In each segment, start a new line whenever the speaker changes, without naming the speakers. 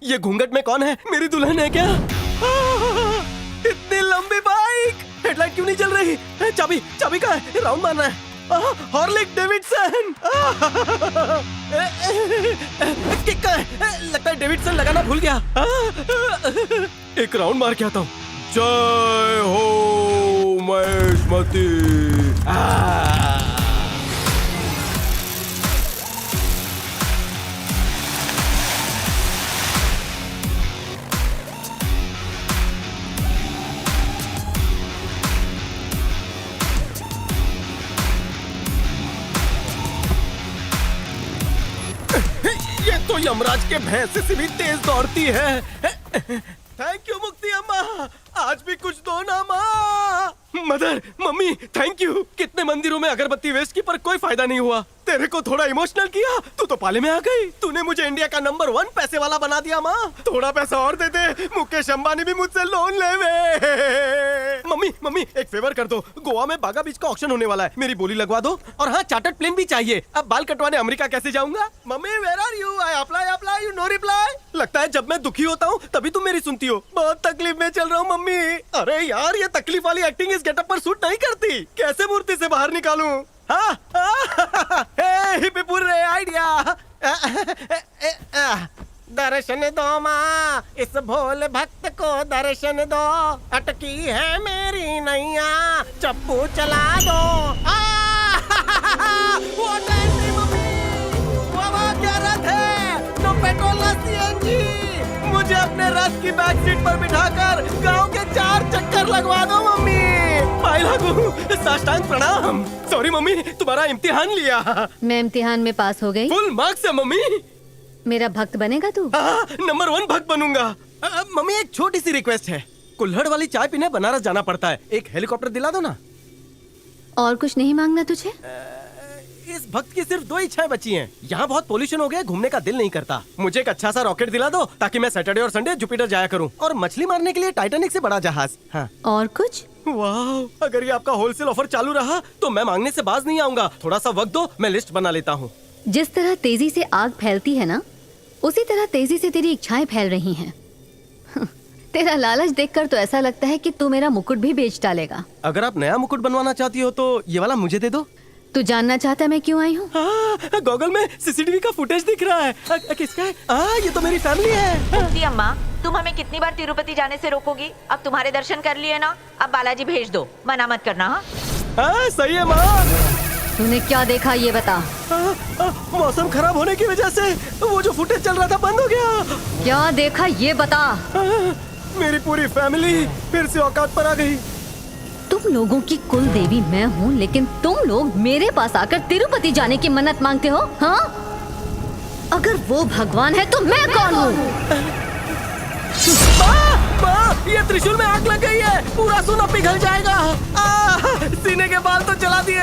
ये घूंघट में कौन है? मेरी दुल्हन है क्या? इतनी लंबी बाइक, हेडलाइट क्यों नहीं चल रही? चाबी चाबी कहाँ है? राउंड मारना है। हॉर्लिक डेविडसन। किक कहाँ है? लगता है डेविडसन लगाना भूल गया। एक राउंड मार के आता हूँ। जय हो महेशमती। ये तो यमराज के भैंसे से भी तेज दौड़ती है। थैंक यू मुक्ति अम्मा, आज भी कुछ दो ना माँ। Mother, mummy, thank you. कितने मंदिरों में अगरबत्ती वेस्ट की पर कोई फायदा नहीं हुआ। तेरे को थोड़ा इमोशनल किया, तू तो पाले में आ गई। तूने मुझे इंडिया का नंबर 1 पैसे वाला बना दिया माँ। थोड़ा पैसा और दे दे, मुकेश अंबानी भी मुझसे लोन ले। मम्मी एक फेवर कर दो, गोवा में बागा बीच का ऑक्शन होने वाला है, मेरी बोली लगवा दो। और हाँ, चार्टर्ड प्लेन भी चाहिए। अब बाल कटवाने अमेरिका कैसे जाऊंगा? Mummy where are you? I apply, you no reply. लगता है जब मैं दुखी होता हूँ तभी तुम मेरी सुनती हो। बहुत तकलीफ में चल रहा हूँ मम्मी। अरे यार, ये तकलीफ वाली एक्टिंग इस गेटअप पर सूट नहीं करती। कैसे मूर्ति से बाहर निकालूं? हिप्पीपुरे आइडिया। दर्शन दो माँ, इस भोले भक्त को दर्शन दो। अटकी है मेरी नैया, चप्पू चला दो। वो नहीं मम्मी, वो क्या रथ है? नो पेट्रोल ना सीएनजी। मुझे अपने रथ की बैक सीट पर बिठाकर गांव के 4 चक्कर लगवा दो मम्मी। पाई लागू, साष्टांग प्रणाम। सॉरी मम्मी, तुम्हारा इम्तिहान लिया।
मैं इम्तिहान में पास हो गई।
फुल मार्क्स है मम्मी।
मेरा भक्त बनेगा तू?
नंबर 1 भक्त बनूंगा। मम्मी एक छोटी सी रिक्वेस्ट है, कुल्हड़ वाली चाय पीने बनारस जाना पड़ता है, एक हेलीकॉप्टर दिला दो ना।
और कुछ नहीं मांगना तुझे?
इस भक्त की सिर्फ 2 इच्छाएं बची हैं। यहाँ बहुत पोल्यूशन हो गया, घूमने का दिल नहीं करता। मुझे एक अच्छा सा रॉकेट दिला दो ताकि मैं सैटरडे और संडे जुपिटर जाया करूँ, और मछली मारने के लिए टाइटैनिक से बड़ा जहाज। हाँ।
और कुछ?
वाह, अगर ये आपका होलसेल ऑफर चालू रहा तो मैं मांगने से बाज नहीं आऊंगा। थोड़ा सा वक्त दो, मैं लिस्ट बना लेता हूँ।
जिस तरह तेजी से आग फैलती है ना, उसी तरह तेजी से तेरी इच्छाएं फैल रही हैं। तेरा लालच देखकर तो ऐसा लगता है कि तू मेरा मुकुट भी बेच डालेगा।
अगर आप नया मुकुट बनवाना चाहती हो तो ये वाला मुझे दे दो।
तू जानना चाहता है मैं क्यों आई हूँ?
गॉगल में सीसीटीवी का फुटेज दिख रहा है। किसका है? ये तो मेरी फैमिली है।
मुक्ति अम्मा, तुम हमें कितनी बार तिरुपति जाने से रोकोगी? अब तुम्हारे दर्शन कर लिए ना, अब बालाजी भेज दो, मना मत करना। हाँ
सही है माँ।
तूने क्या देखा ये बता।
मौसम खराब होने की वजह से वो जो फुटेज चल रहा था बंद हो गया।
क्या देखा ये बता।
मेरी पूरी फैमिली फिर से औकात पर आ गई।
तुम लोगों की कुल देवी मैं हूँ, लेकिन तुम लोग मेरे पास आकर तिरुपति जाने की मन्नत मांगते हो। हाँ, अगर वो भगवान है तो मैं कौन हूँ?
ये त्रिशूल में आग लग गई है, पूरा सोना पिघल जाएगा। सीने के बाल तो जला दिए,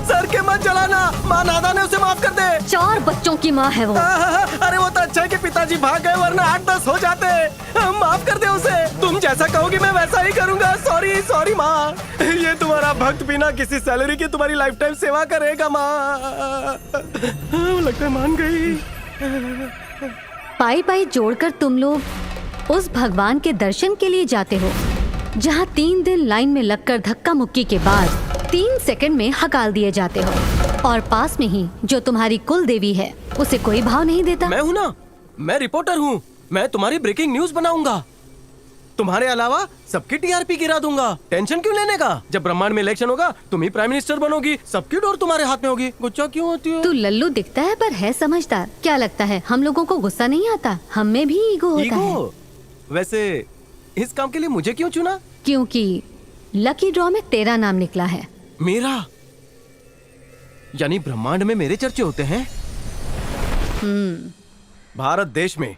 सर के मत जलाना। माँ नादा ने उसे माफ कर दे।
4 बच्चों की माँ है वो।
अरे वो तो अच्छा है कि पिताजी भाग गए, वरना 8-10 हो जाते। माफ कर दे उसे। तुम जैसा कहोगी मैं वैसा ही करूँगा। सॉरी माँ। ये तुम्हारा भक्त बिना किसी सैलरी की तुम्हारी लाइफ टाइम सेवा करेगा माँ। लगता है मान गई।
पाई पाई जोड़कर तुम लोग उस भगवान के दर्शन के लिए जाते हो जहाँ 3 दिन लाइन में लगकर धक्का मुक्की के बाद 3 सेकंड में हकाल दिए जाते हो, और पास में ही जो तुम्हारी कुल देवी है उसे कोई भाव नहीं देता।
मैं हूँ ना, मैं रिपोर्टर हूँ। मैं तुम्हारी ब्रेकिंग न्यूज बनाऊंगा। तुम्हारे अलावा सबकी टीआरपी गिरा दूंगा। टेंशन क्यों लेने का? जब ब्रह्मांड में इलेक्शन होगा तुम ही प्राइम मिनिस्टर बनोगी, सबकी डोर तुम्हारे हाथ में होगी। गुस्सा क्यों होती है?
तू लल्लू दिखता है पर है समझदार। क्या लगता है हम लोगों को गुस्सा नहीं आता? हम में भी ईगो होता है।
वैसे इस काम के लिए मुझे क्यों चुना?
क्योंकि लकी ड्रॉ में तेरा नाम निकला है।
मेरा? यानी ब्रह्मांड में मेरे चर्चे होते हैं। भारत देश में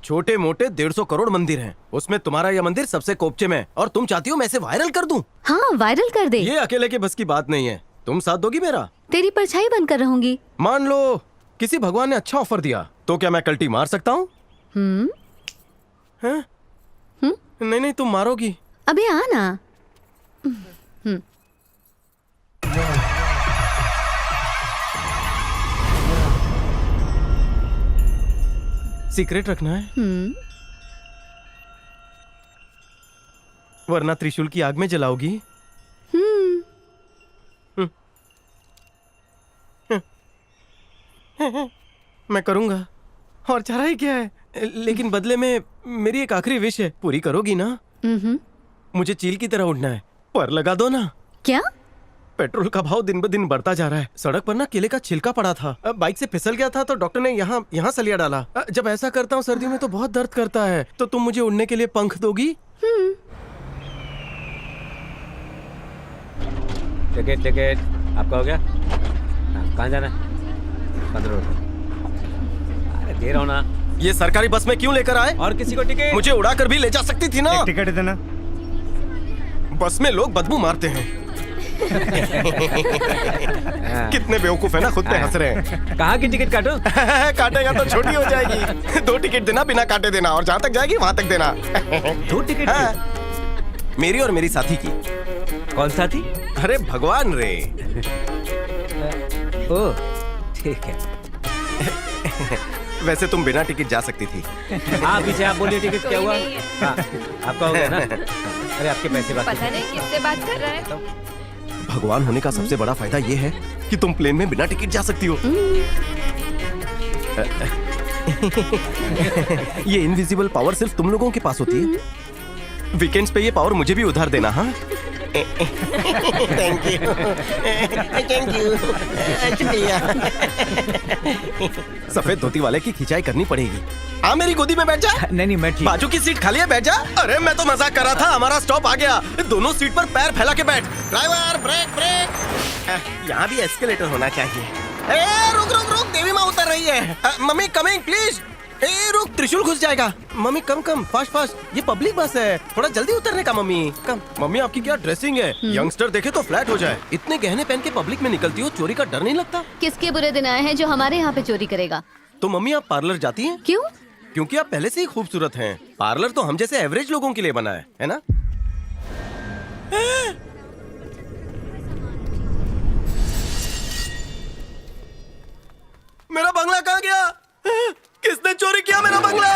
छोटे मोटे 150 करोड़ मंदिर हैं, उसमें तुम्हारा यह मंदिर सबसे कोपचे में, और तुम चाहती हो मैं इसे वायरल कर दूं?
हाँ, वायरल कर दे।
ये अकेले के बस की बात नहीं है। तुम साथ दोगी मेरा?
तेरी परछाई बनकर रहूंगी।
मान लो किसी भगवान ने अच्छा ऑफर दिया तो क्या मैं कल्टी मार सकता हूँ? नहीं तुम मारोगी।
अबे आना।
सीक्रेट रखना है, वरना त्रिशूल की आग में जलाओगी। मैं करूंगा, और चारा ही क्या है। लेकिन बदले में मेरी एक आखिरी विश है, पूरी करोगी ना? मुझे चील की तरह उड़ना है, पर लगा दो ना।
क्या?
पेट्रोल का भाव दिन ब दिन बढ़ता जा रहा है। सड़क पर ना केले का छिलका पड़ा था, बाइक से फिसल गया था तो डॉक्टर ने यहाँ सलिया डाला। जब ऐसा करता हूँ सर्दियों में तो बहुत दर्द करता है। तो तुम मुझे उड़ने के लिए पंख दोगी?
टिकट आपका हो गया? कहाँ जाना है? 15 रुपए। अरे दे रहा हूँ ना।
ये सरकारी बस में क्यों लेकर आए?
और किसी को टिकट?
मुझे उड़ा कर भी ले जा सकती थी ना।
टिकट देना।
बस में लोग बदबू मारते हैं। कितने बेवकूफ है ना, खुद पे हंस रहे हैं।
कहाँ की टिकट काटो?
काटेगा तो छोटी हो जाएगी। 2 टिकट देना, बिना काटे देना, और जहाँ तक जाएगी वहाँ तक देना।
2 टिकट?
हाँ। मेरी और मेरी साथी की।
कौन साथी?
अरे भगवान रे।
ओह ठीक है।
वैसे तुम बिना टिकट जा सकती थी।
हाँ पीछे आप बोलिए टिकट क्या हुआ? हाँ आपका हो गया ना? अरे आपके पैसे बाकी।
पता नहीं किससे बात कर रहा है।
भगवान होने का सबसे बड़ा फायदा ये है कि तुम प्लेन में बिना टिकट जा सकती हो। ये इनविजिबल पावर सिर्फ तुम लोगों के पास होती है। वीकेंड्स पे ये पावर मुझे भी उधार देना। हाँ थैंक यू शुक्रिया। सफेद धोती वाले की खिंचाई करनी पड़ेगी। हाँ मेरी गोदी में बैठ जा।
नहीं मैं ठीक।
बाजू की सीट खाली है, बैठ जा। अरे मैं तो मजाक कर रहा था, हमारा स्टॉप आ गया। दोनों सीट पर पैर फैला के बैठ। Driver brake brake. यहाँ भी एस्केलेटर होना चाहिए। रुक रुक रुक, देवी माँ उतर रही है। Mummy coming please. रुक, त्रिशूल घुस जाएगा। मम्मी कम फास्ट फास्ट, ये पब्लिक बस है, थोड़ा जल्दी उतरने का। मम्मी कम। मम्मी आपकी क्या ड्रेसिंग है, यंगस्टर देखे तो फ्लैट हो जाए। इतने गहने पहन के पब्लिक में निकलती हो, चोरी का डर नहीं लगता?
किसके बुरे दिन आए हैं जो हमारे यहाँ पे चोरी करेगा?
तो मम्मी आप पार्लर जाती हैं?
क्यों?
क्योंकि आप पहले से ही खूबसूरत हैं। पार्लर तो हम जैसे एवरेज लोगों के लिए बना है ना? मेरा बंगला कहाँ गया? किसने चोरी किया मेरा बंगला?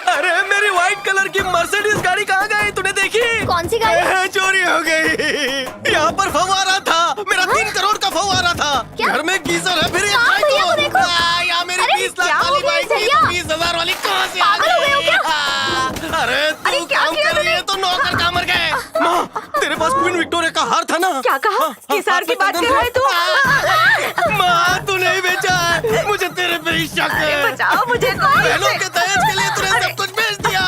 अरे मेरी व्हाइट कलर की मर्सिडीज गाड़ी कहाँ गई? तूने देखी?
कौन सी गाड़ी?
चोरी हो गई। यहाँ पर फव्वारा था, मेरा 3 करोड़ का फव्वारा था। घर में गीजर है, फिर ये यहाँ मेरी 20 लाख वाली बाइक थी, 20,000 वाली कहाँ से आ गई? अरे तू काम कर रही है तो नौकर काम मर गए। माँ तेरे पास क्वीन विक्टोरिया का हार था ना?
क्या कहा? किस हार की बात कर रहा है तू?
माँ तूने ही बेचा है, मुझे तेरे पे ही शक है।
बचाओ मुझे।
बहनों के दहेज के लिए तूने सब कुछ बेच दिया।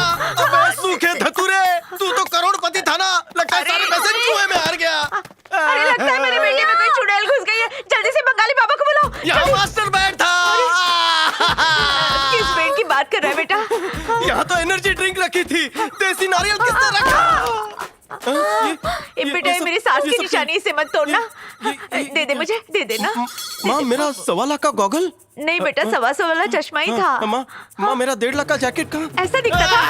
अबे सूखे धतूरे, तू तो करोड़पति था ना, लगता है सारे पैसे जुए में हार गया।
अरे लगता है मेरे बेटे में कोई चुड़ैल घुस गई है। जल्दी से बंगाली बाबा को बुलाओ।
यहाँ मास्टर बेड था।
किस बेड की बात कर रहा है बेटा?
यहाँ तो एनर्जी ड्रिंक रखी थी, देसी नारियल किसने रखा?
बेटा ये मेरी सास की निशानी, इसे मत तोड़ना। दे दे मुझे, दे देना।
माँ मेरा 1.25 लाख का गॉगल?
नहीं बेटा, 1.25 वाला चश्मा ही था।
माँ मेरा 1.5 लाख का जैकेट कहाँ?
ऐसा दिखता था।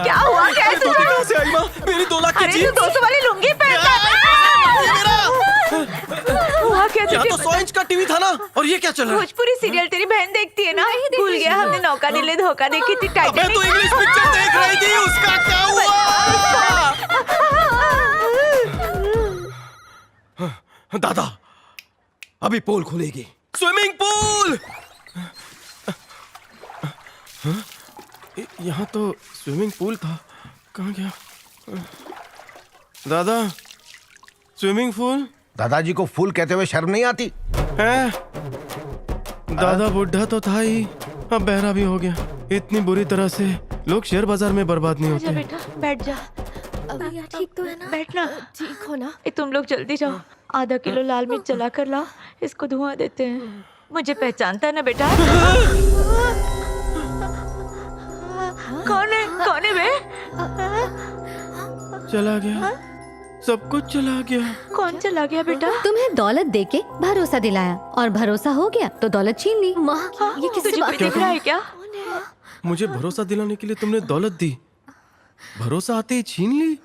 क्या हुआ? क्या है तुझे?
कहाँ से आई माँ? मेरी 2 लाख की
अरे तू
जीन्स।
200 वाली लुंगी पहन हुआ क्या?
यहाँ तो 100 इंच का टीवी था ना, और ये क्या चल रहा है?
भोजपुरी सीरियल तेरी बहन देखती है ना? भूल गया, हमने नौका नीले धोखा देखी थी,
अबे
टाइटैनिक।
तो इंग्लिश पिक्चर देख रही थी, उसका क्या हुआ? दादा अभी पोल खुलेगी, स्विमिंग पूल। यहाँ तो स्विमिंग पूल था, कहाँ गया? दादा स्विमिंग पूल।
दादाजी को फूल कहते हुए शर्म नहीं आती?
है दादा बुढ़ा तो था ही, अब बहरा भी हो गया। इतनी बुरी तरह से लोग शेयर बाजार में बर्बाद नहीं होते।
बेटा बैठ जा।
ठीक तो है ना?
बैठना।
ठीक हो ना?
तुम लोग जल्दी जाओ, आधा किलो लाल मिर्च जला कर लाओ, इसको धुआं देते हैं। मुझे पहचानता है ना बेटा? कौन है बे?
चला गया, सब कुछ चला गया।
कौन चला गया बेटा?
तुम्हें दौलत देके भरोसा दिलाया, और भरोसा हो गया तो दौलत छीन ली।
माँ ये किससे
तुझे
बात
कोई देख रहा है क्या?
मुझे भरोसा दिलाने के लिए तुमने दौलत दी, भरोसा आते ही छीन ली।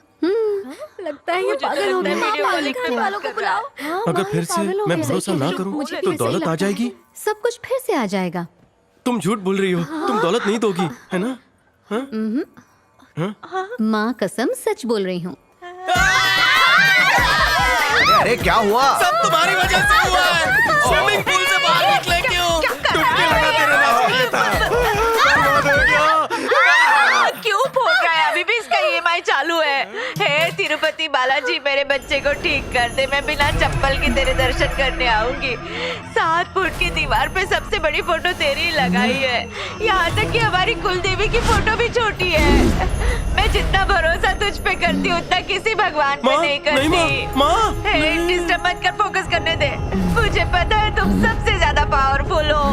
लगता है ये पागल हो गया।
वीडियो कॉलिंग पे बात
वालों को
कर रहा है।
बुलाओ।
अगर फिर से मैं भरोसा ना करूं
मुझे
तो
भी
दौलत
सही
आ जाएगी।
सब कुछ फिर से आ जाएगा।
तुम झूठ बोल रही हो, तुम दौलत नहीं दोगी, है ना?
माँ कसम सच बोल रही हूँ।
अरे क्या हुआ?
सब तुम्हारी वजह से हुआ है। स्विमिंग पूल से बाहर निकले क्यों? डुबकी लगाते रहना चाहिए था। बर्बाद हो गया।
क्यों फोड़ रहा है? अभी भी इसका EMI चालू है। हे तिरुपति बालाजी, मेरे बच्चे को ठीक कर दे। मैं बिना चप्पल के तेरे दर्शन करने आऊंगी। 7 फुट की दीवार पे सबसे बड़ी फोटो तेरी ही लगाई है। यहाँ तक कि हमारी कुल देवी की फोटो भी छोटी है। मैं जितना भरोसा तुझ पे करती हूँ उतना किसी भगवान पे नहीं करती।
माँ,
हे डिस्टर्ब मत कर, फोकस करने दे। मुझे पता है तुम सबसे ज्यादा पावरफुल हो।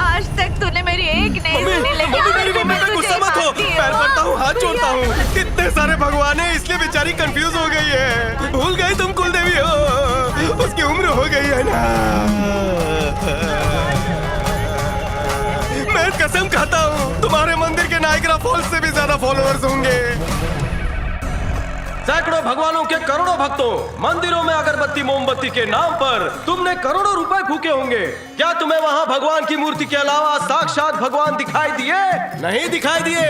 आज तक तूने मेरी एक नहीं सुनी, लेकिन
मेरी मम्मी पे गुस्सा मत हो। पैर पड़ता हूँ, हाथ जोड़ता हूँ। कितने सारे भगवान हैं, इसलिए बेचारी कंफ्यूज हो गई है। भूल गई तुम कुल देवी हो, उसकी उम्र हो गई है ना। मैं कसम खाता हूँ तुम्हारे मंदिर के नायग्रा फॉल्स से भी ज्यादा फॉलोअर्स होंगे। सैकड़ों भगवानों के करोड़ों भक्तों, मंदिरों में अगरबत्ती मोमबत्ती के नाम पर तुमने करोड़ों रुपए फूके होंगे। क्या तुम्हें वहाँ भगवान की मूर्ति के अलावा साक्षात भगवान दिखाई दिए? नहीं दिखाई दिए,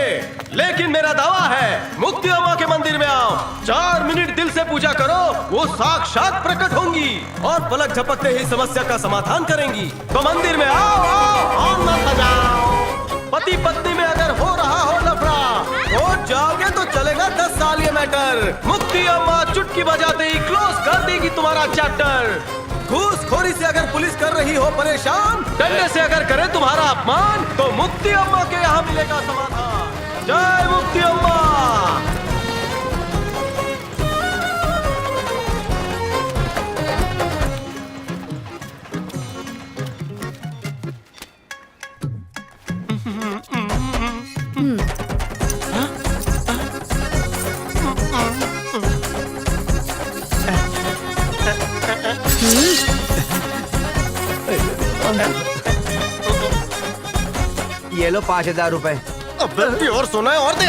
लेकिन मेरा दावा है, मुक्ति अम्मा के मंदिर में आओ, 4 मिनट दिल से पूजा करो, वो साक्षात प्रकट होंगी और पलक झपकते ही समस्या का समाधान करेंगी। तो मंदिर में आओ, और मत बजाओ। पति पत्नी में अगर हो रहा हो लफड़ा, हो जाओगे तो चलेगा 10 साल ये मैटर। मुक्ति अम्मा चुटकी बजाते ही क्लोज कर देगी तुम्हारा चैप्टर। घूसखोरी से अगर पुलिस कर रही हो परेशान, डंडे से अगर करे तुम्हारा अपमान, तो मुक्ति अम्मा के यहाँ मिलेगा समाधान। जय मुक्ति अम्मा।
ये लो 5,000 रुपए।
अब और सोना है और दे।